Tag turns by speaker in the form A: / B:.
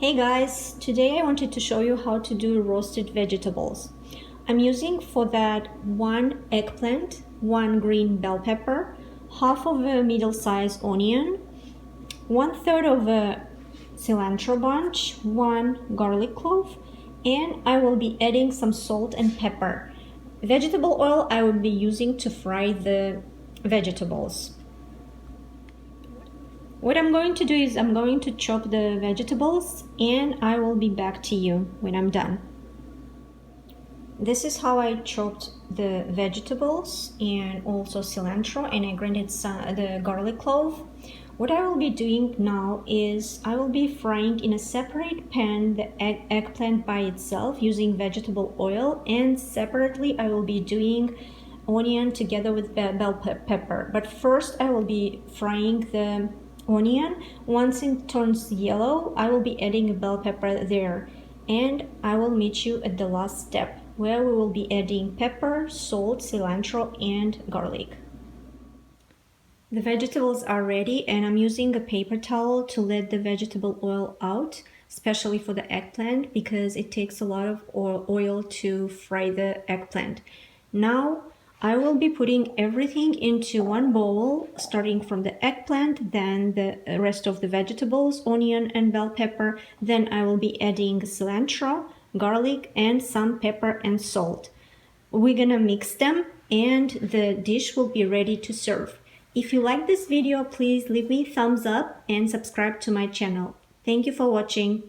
A: Hey guys, today I wanted to show you how to do roasted vegetables. I'm using for that 1 eggplant, 1 green bell pepper, half of a middle-sized onion, 1/3 of a cilantro bunch, 1 garlic clove, and I will be adding some salt and pepper. Vegetable oil I will be using to fry the vegetables. What I'm going to do is I'm going to chop the vegetables and I will be back to you when I'm done. This is how I chopped the vegetables and also cilantro, and I grinded the garlic clove. What I will be doing now is I will be frying in a separate pan the eggplant by itself using vegetable oil, and separately I will be doing onion together with bell pepper. But first I will be frying the onion. Once it turns yellow, I will be adding a bell pepper there, and I will meet you at the last step where we will be adding pepper, salt, cilantro, and garlic. The vegetables are ready, and I'm using a paper towel to let the vegetable oil out, especially for the eggplant because it takes a lot of oil to fry the eggplant. Now I will be putting everything into one bowl, starting from the eggplant, then the rest of the vegetables, onion and bell pepper. Then I will be adding cilantro, garlic, and some pepper and salt. We're gonna mix them and the dish will be ready to serve. If you like this video, please leave me a thumbs up and subscribe to my channel. Thank you for watching.